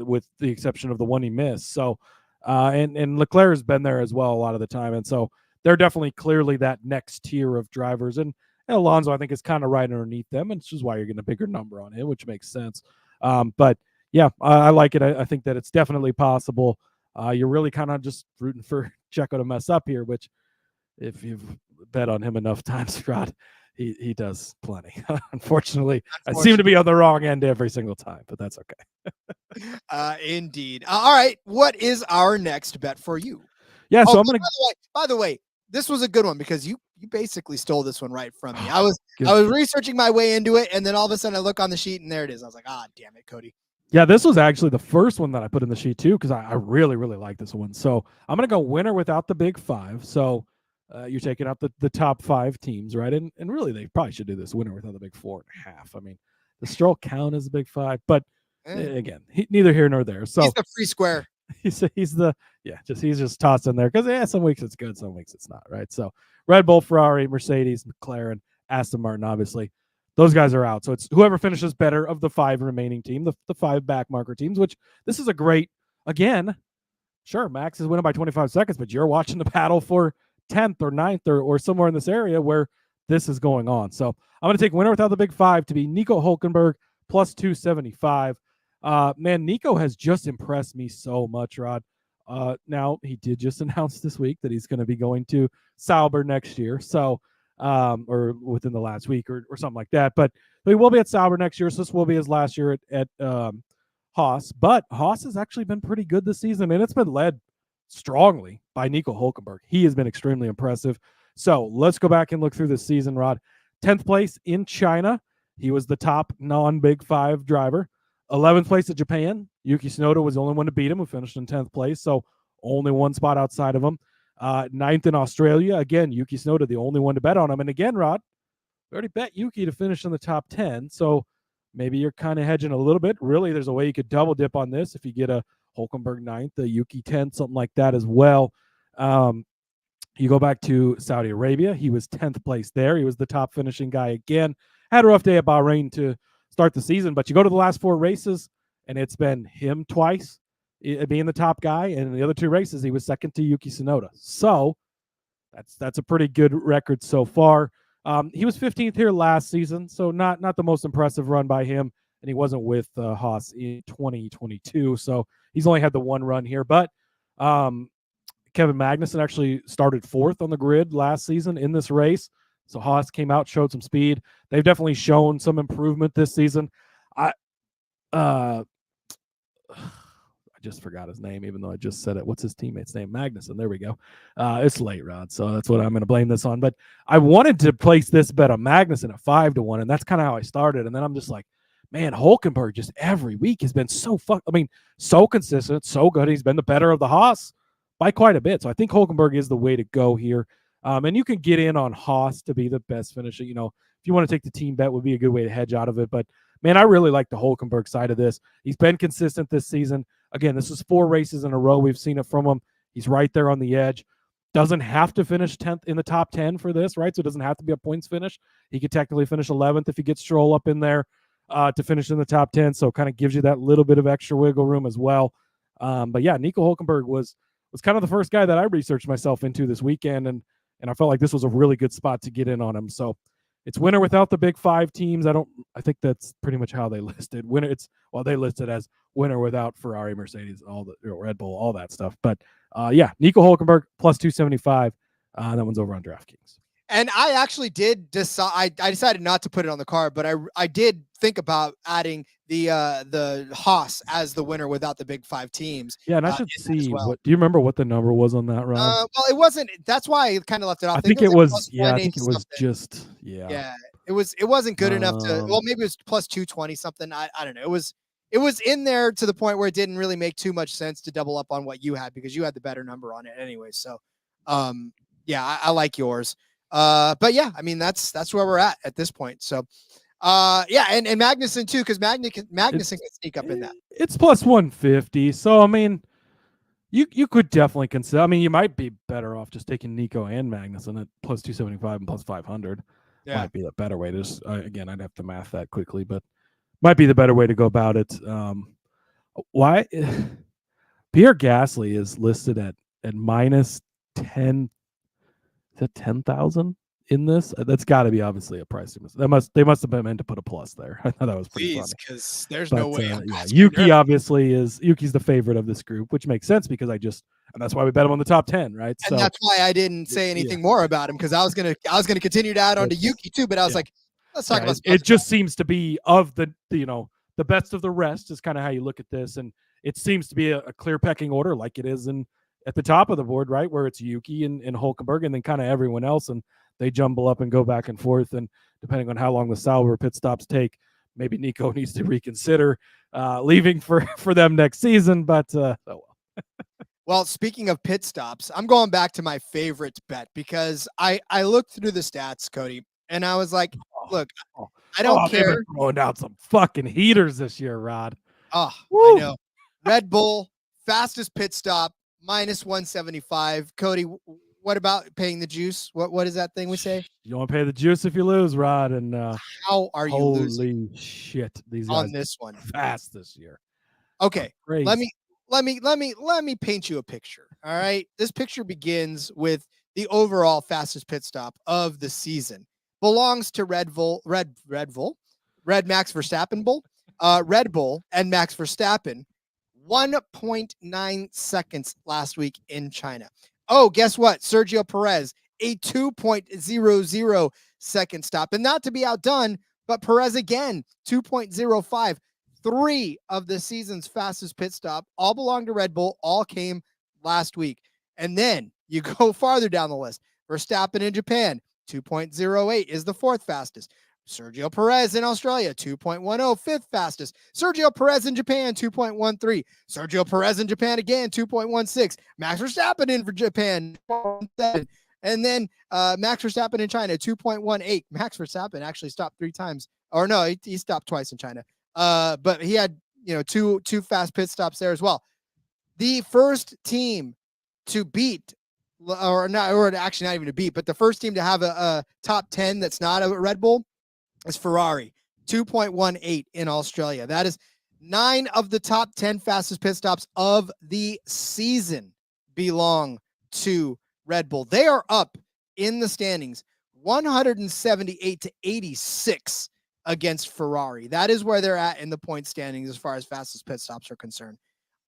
With the exception of the one he missed. So, and Leclerc has been there as well a lot of the time, and so they're definitely clearly that next tier of drivers. And Alonso, I think, is kind of right underneath them, and which is why you're getting a bigger number on him, which makes sense. But yeah, I like it. I think that it's definitely possible. You're really kind of just rooting for Checo to mess up here, which, if you've bet on him enough times, Rod, he does plenty. Unfortunately, I seem to be on the wrong end every single time, but that's okay. Indeed. All right. What is our next bet for you? Yeah. So I'm going to, by the way, this was a good one because you basically stole this one right from me. I was researching my way into it, and then all of a sudden I look on the sheet and there it is. I was like, damn it, Cody. Yeah, this was actually the first one that I put in the sheet too, because I really, really like this one. So I'm going to go winner without the big five. So you're taking out the top five teams, right? And really, they probably should do this winner without the big 4.5. I mean, the Stroll count as a big five, but again, neither here nor there. So he's the free square. He's just tossed in there because some weeks it's good, some weeks it's not, right? So Red Bull, Ferrari, Mercedes, McLaren, Aston Martin, obviously those guys are out. So it's whoever finishes better of the five remaining team, the five back marker teams. Which this is a great, again, sure, Max is winning by 25 seconds, but you're watching the battle for 10th or 9th or somewhere in this area where this is going on. So I'm going to take winner without the big five to be Nico Hülkenberg plus 275. Man, Nico has just impressed me so much, Rod. Now, he did just announce this week that he's going to be going to Sauber next year, so or within the last week or something like that. But he will be at Sauber next year, so this will be his last year at Haas. But Haas has actually been pretty good this season, and it's been led strongly by Nico Hülkenberg. He has been extremely impressive. So let's go back and look through this season, Rod. 10th place in China. He was the top non-Big Five driver. 11th place at Japan. Yuki Tsunoda was the only one to beat him, who finished in 10th place, so only one spot outside of him. 9th in Australia. Again, Yuki Tsunoda, the only one to bet on him. And again, Rod, we already bet Yuki to finish in the top 10, so maybe you're kind of hedging a little bit. Really, there's a way you could double dip on this if you get a Hülkenberg 9th, a Yuki 10th, something like that as well. You go back to Saudi Arabia. He was 10th place there. He was the top finishing guy again. Had a rough day at Bahrain to start the season, but you go to the last 4 races, and it's been him twice being the top guy, and in the other 2 races, he was second to Yuki Tsunoda. So that's a pretty good record so far. He was 15th here last season, so not the most impressive run by him, and he wasn't with Haas in 2022, so he's only had the one run here. But Kevin Magnussen actually started 4th on the grid last season in this race. So Haas came out, showed some speed. They've definitely shown some improvement this season. I just forgot his name, even though I just said it. What's his teammate's name? Magnussen. There we go. It's late, Rod, so that's what I'm going to blame this on. But I wanted to place this bet on Magnussen at 5-1, and that's kind of how I started. And then I'm just like, man, Hülkenberg just every week has been so consistent, so good. He's been the better of the Haas by quite a bit. So I think Hülkenberg is the way to go here. And you can get in on Haas to be the best finisher. You know, if you want to take the team bet, would be a good way to hedge out of it. But man, I really like the Hülkenberg side of this. He's been consistent this season. Again, this is 4 races in a row. We've seen it from him. He's right there on the edge. Doesn't have to finish 10th in the top 10 for this, right? So it doesn't have to be a points finish. He could technically finish 11th if he gets Stroll up in there to finish in the top 10. So it kind of gives you that little bit of extra wiggle room as well. But yeah, Nico Hülkenberg was kind of the first guy that I researched myself into this weekend, and I felt like this was a really good spot to get in on him. So it's winner without the big 5 teams. I think that's pretty much how they listed. Winner, they listed as winner without Ferrari, Mercedes, all the Red Bull, all that stuff. But Nico Hulkenberg plus 275. That one's over on DraftKings. And I actually did decide. I decided not to put it on the card, but I did think about adding the Haas as the winner without the big 5 teams. Yeah, and I should see well. what. Do you remember what the number was on that, Ron? Well, it wasn't. That's why I kind of left it off. I think it like was. Yeah, I think it was something. just. Yeah, it wasn't good enough to. Well, maybe it was plus 220 something. I don't know. It was in there to the point where it didn't really make too much sense to double up on what you had because you had the better number on it anyway. So, yeah, I like yours. But yeah, I mean that's where we're at this point. So, yeah, and Magnussen too, because Magnussen can sneak up in that. It's plus 150. So I mean, you could definitely consider. I mean, you might be better off just taking Nico and Magnussen at plus 275 and plus 500. Yeah. Might be the better way to. Again, I'd have to math that quickly, but might be the better way to go about it. Why Pierre Gasly is listed at minus 10. Is that 10,000 in this? That's got to be obviously a price. They must have been meant to put a plus there. I thought that was pretty funny. Because there's no way. Yuki obviously Yuki's the favorite of this group, which makes sense because and that's why we bet him on the top 10, right? And that's why I didn't say anything more about him because I was gonna continue to add on to Yuki too, but I was like, let's talk about. It just seems to be of the the best of the rest is kind of how you look at this, and it seems to be a clear pecking order like it is at the top of the board, right, where it's Yuki and Hulkenberg, and then kind of everyone else, and they jumble up and go back and forth. And depending on how long the Sauber pit stops take, maybe Nico needs to reconsider leaving for them next season. But oh well. Well, speaking of pit stops, I'm going back to my favorite bet because I looked through the stats, Cody, and I was like, look, I don't care. They've been throwing out some fucking heaters this year, Rod. Oh, I know. Red Bull fastest pit stop. Minus 175. Cody, what about paying the juice? What is that thing we say? You want to pay the juice if you lose, Rod. And how are you losing? Holy shit! These guys on this one fast this year. Okay, let me paint you a picture. All right, this picture begins with the overall fastest pit stop of the season. Belongs to Red Max Verstappen Bull, Red Bull, and Max Verstappen. 1.9 seconds last week in China. Oh, guess what? Sergio Perez, a 2.00 second stop. And not to be outdone, but Perez again, 2.05. 3 of the season's fastest pit stop all belong to Red Bull, all came last week. And then you go farther down the list. Verstappen in Japan, 2.08 is the 4th fastest. Sergio Perez in Australia, 2.10, 5th fastest. Sergio Perez in Japan, 2.13. Sergio Perez in Japan again, 2.16. Max Verstappen in Japan, 2.7. And then Max Verstappen in China, 2.18. Max Verstappen actually stopped 3 times. Or no, he stopped twice in China. But he had, two fast pit stops there as well. The first team to beat, or actually not even to beat, but the first team to have a top 10 that's not a Red Bull is Ferrari, 2.18 in Australia. That is 9 of the top 10 fastest pit stops of the season belong to Red Bull. They are up in the standings 178 to 86 against Ferrari. That is where they're at in the point standings as far as fastest pit stops are concerned.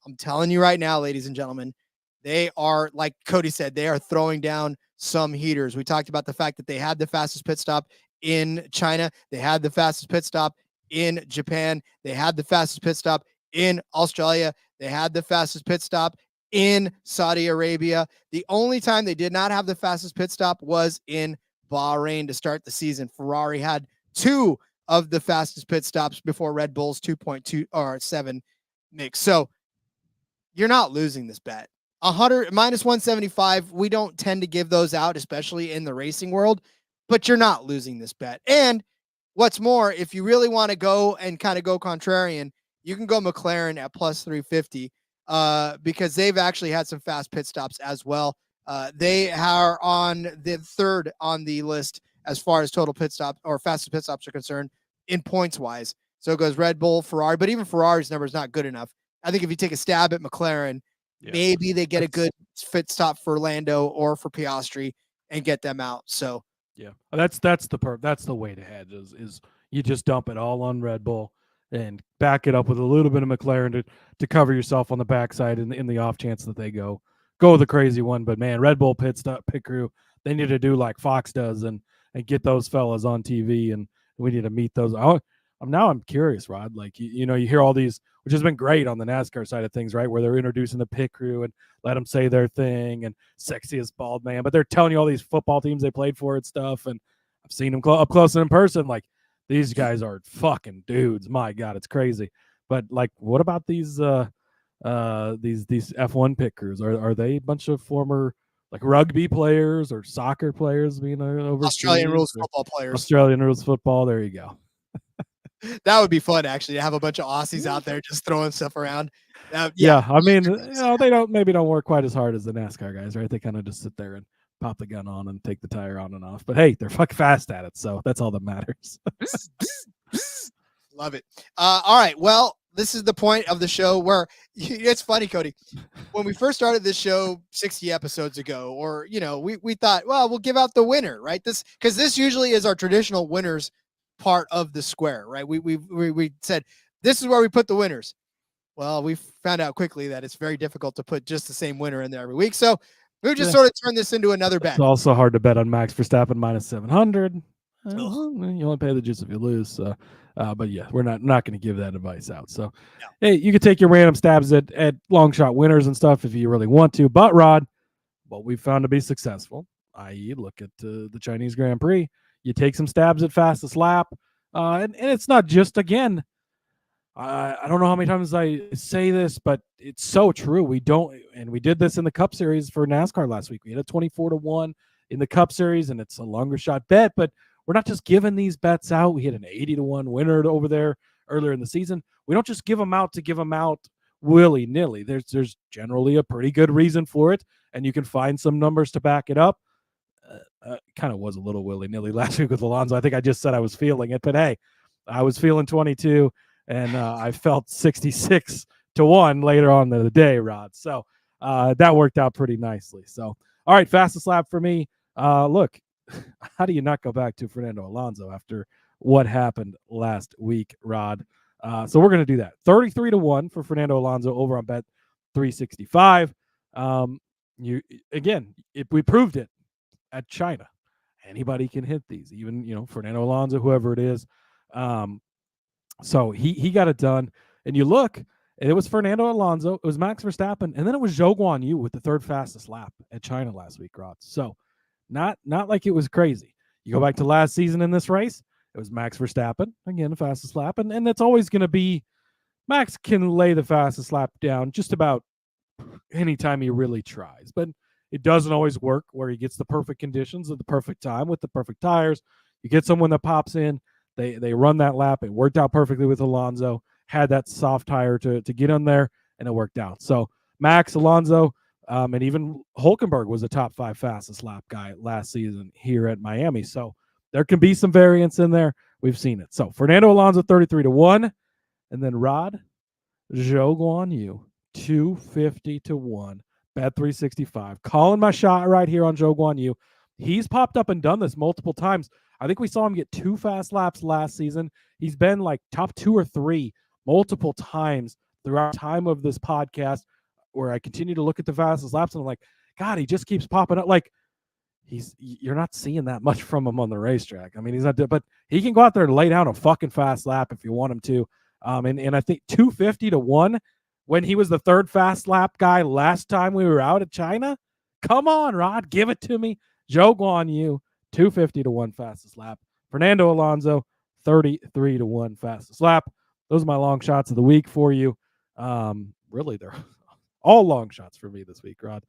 I'm telling you right now, ladies and gentlemen, they are, like Cody said, they are throwing down some heaters. We talked about the fact that they had the fastest pit stop in China. They had the fastest pit stop in Japan. They had the fastest pit stop in Australia. They had the fastest pit stop in Saudi Arabia. The only time they did not have the fastest pit stop was in Bahrain to start the season. Ferrari had 2 of the fastest pit stops before Red Bull's 2.2 or 7 mix. So you're not losing this bet. 100 minus 175. We don't tend to give those out, especially in the racing world, but you're not losing this bet. And what's more, if you really want to go and kind of go contrarian, you can go McLaren at plus 350 because they've actually had some fast pit stops as well. They are on the 3rd on the list as far as total pit stop or fastest pit stops are concerned in points wise. So it goes Red Bull, Ferrari, but even Ferrari's number is not good enough. I think if you take a stab at McLaren, maybe they get a good pit stop for Lando or for Piastri and get them out. So yeah, that's the way to head is you just dump it all on Red Bull and back it up with a little bit of McLaren to cover yourself on the backside in the off chance that they go go with the crazy one. But man, Red Bull pit crew, they need to do like Fox does and get those fellas on TV, and we need to meet those. I'm curious, Rod. Like you hear all these, which has been great on the NASCAR side of things, right? Where they're introducing the pit crew and let them say their thing and sexiest bald man, but they're telling you all these football teams they played for and stuff. And I've seen them up close and in person. Like these guys are fucking dudes. My God, it's crazy. But like, what about these F1 pit crews? Are they a bunch of former like rugby players or soccer players being overseas? Australian rules football players. Australian rules football. There you go. That would be fun, actually, to have a bunch of Aussies out there just throwing stuff around. Yeah, I mean, they don't work quite as hard as the NASCAR guys, right? They kind of just sit there and pop the gun on and take the tire on and off. But hey, they're fucking fast at it, so that's all that matters. Love it. All right, well, this is the point of the show where it's funny, Cody. When we first started this show 60 episodes ago, or we thought, well, we'll give out the winner, right? Because this usually is our traditional winners part of the square, right? We said this is where we put the winners. Well, we found out quickly that it's very difficult to put just the same winner in there every week, so we just sort of turned this into another bet. It's also hard to bet on Max Verstappen minus 700. You only pay the juice if you lose. But yeah, we're not going to give that advice out. So, Hey, you can take your random stabs at long shot winners and stuff if you really want to. But Rod, what we've found to be successful, i.e., look at the Chinese Grand Prix. You take some stabs at fastest lap, and it's not just, again, I don't know how many times I say this, but it's so true. We did this in the Cup Series for NASCAR last week. We had a 24-1 in the Cup Series, and it's a longer shot bet, but we're not just giving these bets out. We had an 80-1 winner over there earlier in the season. We don't just give them out to give them out willy-nilly. There's generally a pretty good reason for it, and you can find some numbers to back it up. Kind of was a little willy-nilly last week with Alonso. I think I just said I was feeling it, but hey, I was feeling 22, and I felt 66-1 later on in the day, Rod. So that worked out pretty nicely. So, all right, fastest lap for me. Look, how do you not go back to Fernando Alonso after what happened last week, Rod? So we're going to do that. 33-1 for Fernando Alonso over on Bet 365. If we proved it at China, anybody can hit these, even Fernando Alonso, whoever it is. So he got it done. And you look, and it was Fernando Alonso, it was Max Verstappen, and then it was Zhou Guanyu with the third fastest lap at China last week, Rod. So not like it was crazy. You go back to last season in this race, it was Max Verstappen, again, the fastest lap, and it's always going to be Max can lay the fastest lap down just about anytime he really tries, but it doesn't always work where he gets the perfect conditions at the perfect time with the perfect tires. You get someone that pops in, they run that lap. It worked out perfectly with Alonso, had that soft tire to get on there, and it worked out. So Max, Alonso, and even Hülkenberg was a top 5 fastest lap guy last season here at Miami. So there can be some variance in there. We've seen it. So Fernando Alonso 33-1, and then Rod, Zhou Guanyu 250-1. Bet 365. Calling my shot right here on Zhou Guanyu. He's popped up and done this multiple times. I think we saw him get 2 fast laps last season. He's been like top 2 or 3 multiple times throughout time of this podcast where I continue to look at the fastest laps and I'm like, God, he just keeps popping up. Like you're not seeing that much from him on the racetrack. I mean, he's not, but he can go out there and lay down a fucking fast lap if you want him to. And I think 250-1 when he was the third fast lap guy last time we were out at China. Come on, Rod, give it to me. Zhou Guanyu 250-1 fastest lap. Fernando Alonso 33-1 fastest lap. Those are my long shots of the week for you. Really, they're all long shots for me this week, Rod.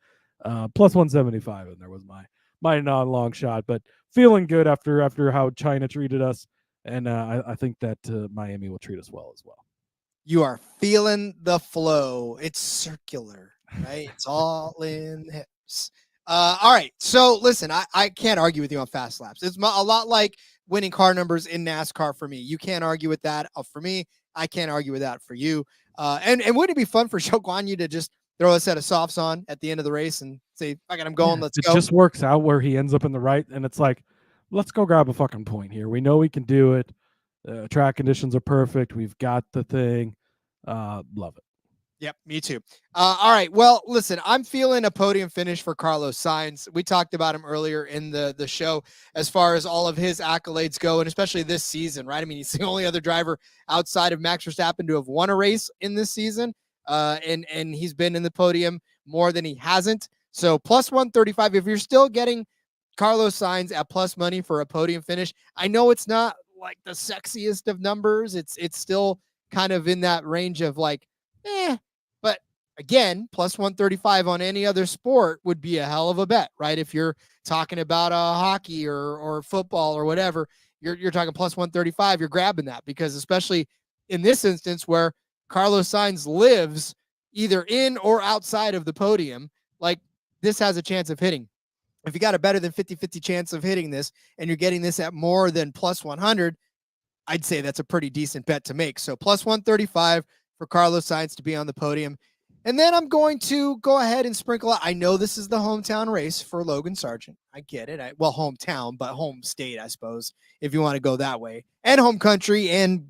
Plus 175, and there was my non-long shot, but feeling good after how China treated us, and I think that Miami will treat us well as well. You are feeling the flow. It's circular, right? It's all in the hips. All right. So listen, I can't argue with you on fast laps. It's a lot like winning car numbers in NASCAR for me. You can't argue with that. For me, I can't argue with that for you. And wouldn't it be fun for Zhou Guanyu to just throw a set of softs on at the end of the race and say, "I got him going. Let's go." It just works out where he ends up in the right, and it's like, let's go grab a fucking point here. We know we can do it. Track conditions are perfect. We've got the thing. Love it. Yep, me too. All right. Well, listen, I'm feeling a podium finish for Carlos Sainz. We talked about him earlier in the show as far as all of his accolades go, and especially this season, right? I mean, he's the only other driver outside of Max Verstappen to have won a race in this season, and he's been in the podium more than he hasn't. So plus 135. If you're still getting Carlos Sainz at plus money for a podium finish, I know it's not like the sexiest of numbers. It's still kind of in that range of like, but again, plus 135 on any other sport would be a hell of a bet, right? If you're talking about hockey or football or whatever, you're talking plus 135, you're grabbing that because especially in this instance where Carlos Sainz lives either in or outside of the podium, like this has a chance of hitting. If you got a better than 50-50 chance of hitting this and you're getting this at more than plus 100, I'd say that's a pretty decent bet to make. So plus 135 for Carlos Sainz to be on the podium. And then I'm going to go ahead and sprinkle out. I know this is the hometown race for Logan Sargent. I get it. Well, hometown, but home state, I suppose, if you want to go that way. And home country, and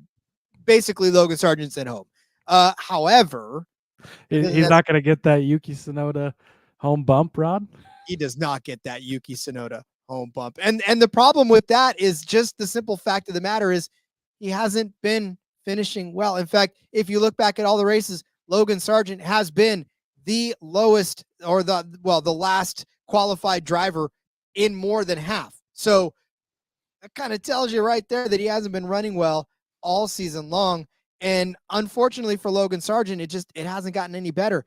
basically Logan Sargent's at home. However, he's not going to get that Yuki Tsunoda home bump, Rod. He does not get that Yuki Tsunoda home bump. And the problem with that is just the simple fact of the matter is he hasn't been finishing well. In fact, if you look back at all the races, Logan Sargent has been the lowest or the last qualified driver in more than half. So that kind of tells you right there that he hasn't been running well all season long. And unfortunately for Logan Sargent, it hasn't gotten any better.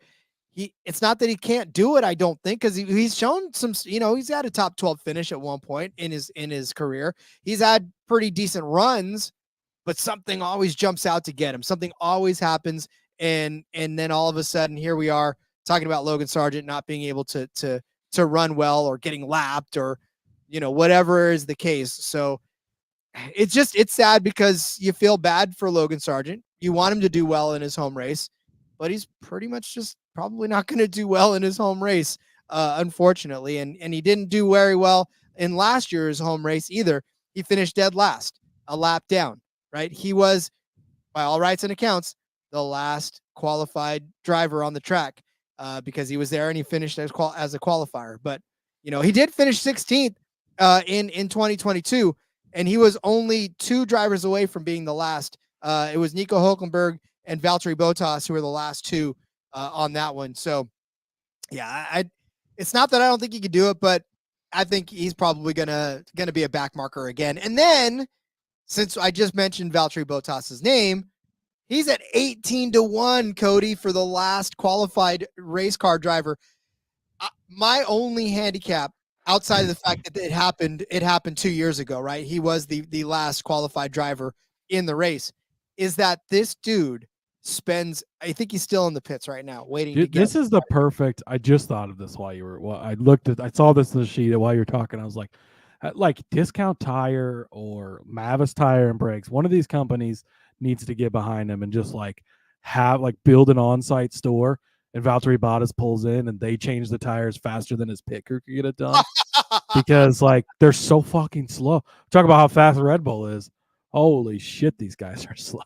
It's not that he can't do it, I don't think, because he's shown some, he's had a top 12 finish at one point in his career. He's had pretty decent runs, but something always jumps out to get him. Something always happens. And then all of a sudden, here we are talking about Logan Sargent not being able to run well or getting lapped or, whatever is the case. So it's sad because you feel bad for Logan Sargent. You want him to do well in his home race, but he's pretty much just probably not going to do well in his home race, unfortunately. And he didn't do very well in last year's home race either. He finished dead last, a lap down, right? He was, by all rights and accounts, the last qualified driver on the track because he was there and he finished as a qualifier. But, he did finish 16th in 2022, and he was only 2 drivers away from being the last. It was Nico Hülkenberg and Valtteri Bottas who were the last 2 on that one. So, yeah, it's not that I don't think he could do it, but I think he's probably gonna be a back marker again. And then, since I just mentioned Valtteri Bottas's name, he's at 18-1, Cody, for the last qualified race car driver. My only handicap, outside of the fact that it happened 2 years ago, right? He was the last qualified driver in the race, is that this dude spends, I think he's still in the pits right now waiting. Dude, this is the perfect, I just thought of this while you were, I saw this in the sheet while you were talking. I was like Discount Tire or Mavis Tire and Brakes, one of these companies needs to get behind him and just build an on-site store, and Valtteri Bottas pulls in and they change the tires faster than his picker could get it done because they're so fucking slow. Talk about how fast Red Bull is. Holy shit, these guys are slow.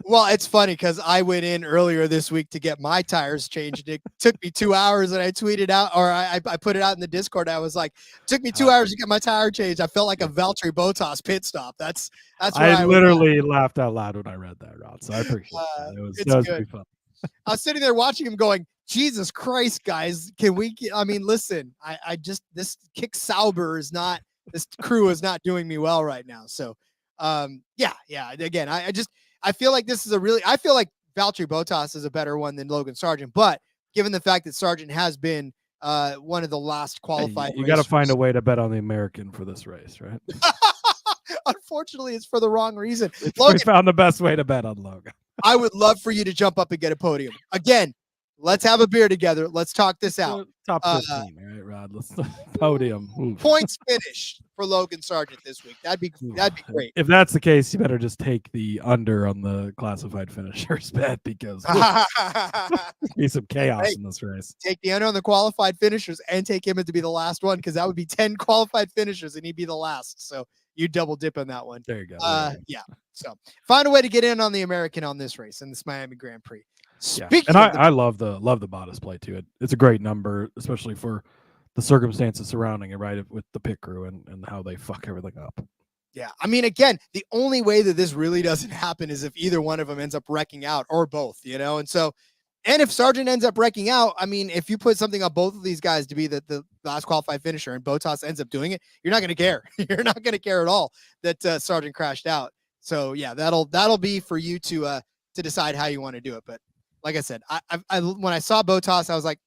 Well, it's funny because I went in earlier this week to get my tires changed. It took me 2 hours, and I tweeted out, or I put it out in the Discord. I was like, it took me 2 hours to get my tire changed. I felt like a Valtteri Bottas pit stop. That's where I literally laughed out loud when I read that, Rod. So I appreciate that. That was pretty fun. I was sitting there watching him going, Jesus Christ, guys, can we listen, this Kick Sauber is not, this crew is not doing me well right now. So, yeah. Again, I feel like I feel like Valtteri Bottas is a better one than Logan Sargent, but given the fact that Sargent has been one of the last qualified, you got to find a way to bet on the American for this race, right? Unfortunately, it's for the wrong reason. Logan, we found the best way to bet on Logan. I would love for you to jump up and get a podium again. Let's have a beer together. Let's talk this out. Top 15, all right, Rod. Let's podium. Oof. Points finish for Logan Sargent this week. That'd be great. If that's the case, you better just take the under on the classified finishers bet because be some chaos in this race. Take the under on the qualified finishers and take him to be the last one because that would be 10 qualified finishers and he'd be the last. So you double dip on that one. There you go. Yeah. So find a way to get in on the American on this race in this Miami Grand Prix. Speaking and of I love the Bottas play too. It's a great number, especially for the circumstances surrounding it, right? With the pit crew and how they fuck everything up. Yeah, I mean, again, the only way that this really doesn't happen is if either one of them ends up wrecking out, or both, and so, and if Sargent ends up wrecking out, I mean, if you put something on both of these guys to be the last qualified finisher and Bottas ends up doing it, you're not going to care. You're not going to care at all that Sargent crashed out. So yeah, that'll be for you to decide how you want to do it. But like I said, I when I saw Bottas, I was like,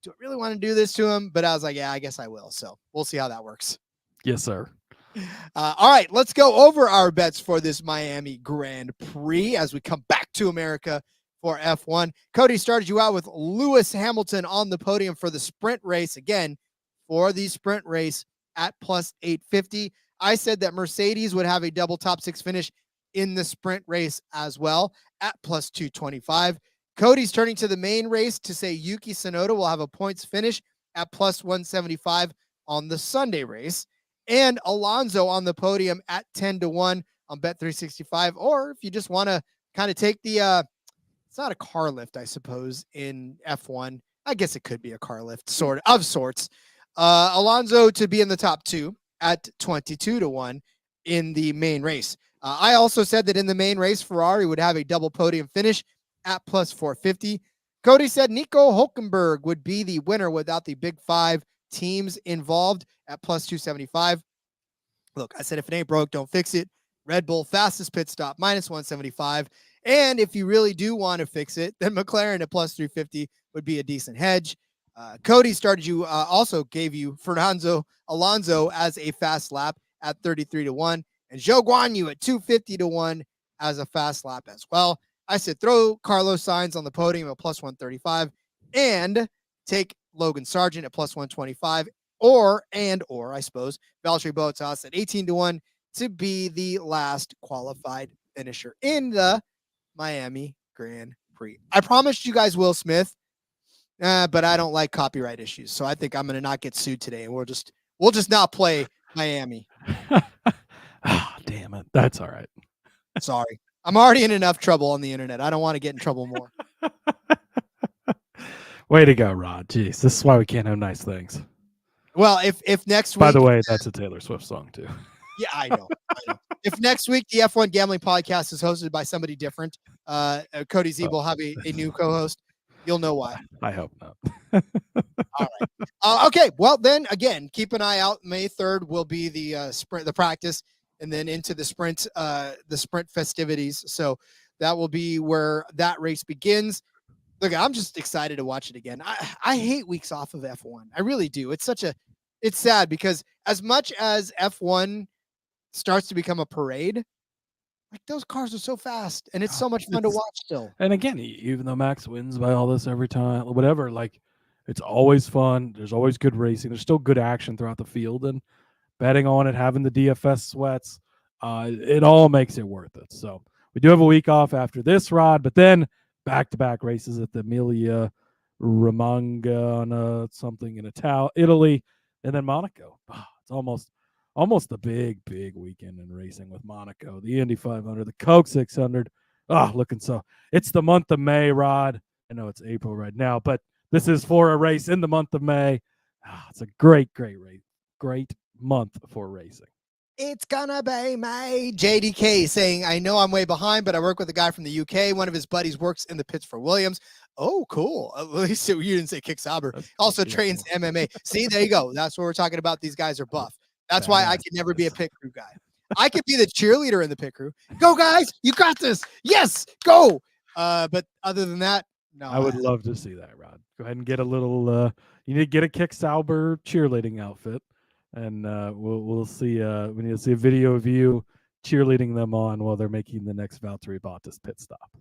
do I really want to do this to him? But I was like, yeah, I guess I will. So we'll see how that works. Yes, sir. All right, let's go over our bets for this Miami Grand Prix as we come back to America for F1. Cody started you out with Lewis Hamilton on the podium for the sprint race. Again, for the sprint race at plus 850. I said that Mercedes would have a double top six finish in the sprint race as well at plus 225. Cody's turning to the main race to say Yuki Tsunoda will have a points finish at plus 175 on the Sunday race. And Alonso on the podium at 10-1 on Bet365. Or if you just want to kind of take the, it's not a car lift, I suppose, in F1. I guess it could be a car lift, of sorts. Alonso to be in the top two at 22-1 in the main race. I also said that in the main race, Ferrari would have a double podium finish at plus 450. Cody said Nico Hülkenberg would be the winner without the big five teams involved at plus 275. Look, I said if it ain't broke, don't fix it. Red Bull fastest pit stop minus 175. And if you really do want to fix it, then McLaren at plus 350 would be a decent hedge. Cody started you, also gave you Fernando Alonso as a fast lap at 33-1, and Zhou Guanyu at 250-1 as a fast lap as well. I said throw Carlos Sainz on the podium at plus 135 and take Logan Sargent at plus 125, or I suppose Valtteri Bottas at 18-1 to be the last qualified finisher in the Miami Grand Prix. I promised you guys Will Smith, but I don't like copyright issues, so I think I'm going to not get sued today, and we'll just not play Miami. Oh, damn it. That's all right. Sorry. I'm already in enough trouble on the internet. I don't want to get in trouble more. Way to go, Rod. Jeez, this is why we can't have nice things. Well, if next week... By the way, that's a Taylor Swift song, too. Yeah, I know. If next week the F1 Gambling Podcast is hosted by somebody different, Cody Zeeb will have a new co-host. You'll know why. I hope not. All right. Okay. Well, then again, keep an eye out. May 3rd will be the sprint, the practice, and then into the sprint festivities. So that will be where that race begins. Look, I'm just excited to watch it again. I hate weeks off of F1. I really do. It's sad because as much as F1 starts to become a parade, like those cars are so fast and it's so much fun to watch still. And again, even though Max wins by all this every time, whatever, like it's always fun. There's always good racing. There's still good action throughout the field, and betting on it, having the DFS sweats, it all makes it worth it. So we do have a week off after this, Rod, but then back-to-back races at the Emilia Romagna, something in Italy, and then Monaco. Oh, it's almost the big weekend in racing with Monaco, the Indy 500, the Coke 600. Looking so. It's the month of May, Rod. I know it's April right now, but this is for a race in the month of May. It's a great race. Great month for racing. It's gonna be May. JDK saying, I know I'm way behind, but I work with a guy from the UK. One of his buddies works in the pits for Williams. Oh, cool. At least you didn't say Kick Sauber. Also trains MMA. See, there you go. That's what we're talking about. These guys are buff. That's why I could never be a pit crew guy. I could be the cheerleader in the pit crew. Go, guys. You got this. Yes, go. But other than that, no. I would love to see that, Rod. Go ahead and get a little, you need to get a Kick Sauber cheerleading outfit. And we'll see. We need to see a video of you cheerleading them on while they're making the next Valtteri Bottas pit stop.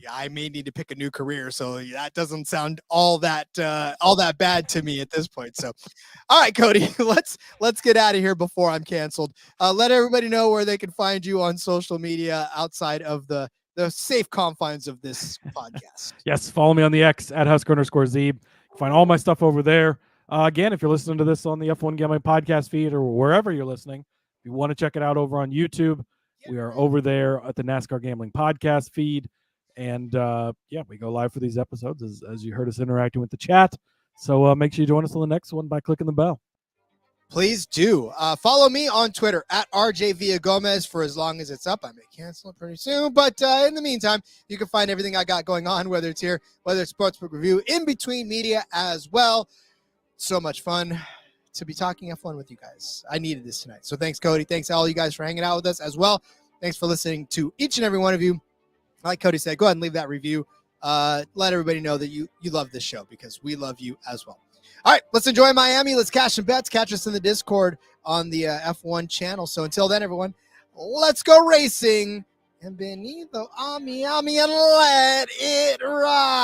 Yeah, I may need to pick a new career, so that doesn't sound all that bad to me at this point. So, all right, Cody, let's get out of here before I'm canceled. Let everybody know where they can find you on social media outside of the safe confines of this podcast. Yes, follow me on the X at Husker_Zeeb. Find all my stuff over there. Again, if you're listening to this on the F1 Gambling podcast feed or wherever you're listening, if you want to check it out over on YouTube, we are over there at the NASCAR Gambling podcast feed. And yeah, we go live for these episodes as you heard us interacting with the chat. So make sure you join us on the next one by clicking the bell. Please do. Follow me on Twitter at RJ Villagomez for as long as it's up. I may cancel it pretty soon. But in the meantime, you can find everything I got going on, whether it's here, whether it's Sportsbook Review, in between media as well. So much fun to be talking F1 with you guys. I needed this tonight. So thanks, Cody. Thanks, all you guys, for hanging out with us as well. Thanks for listening to each and every one of you. Like Cody said, go ahead and leave that review. Let everybody know that you love this show because we love you as well. All right, let's enjoy Miami. Let's cash some bets. Catch us in the Discord on the F1 channel. So until then, everyone, let's go racing. And Benito, Ami, and let it ride.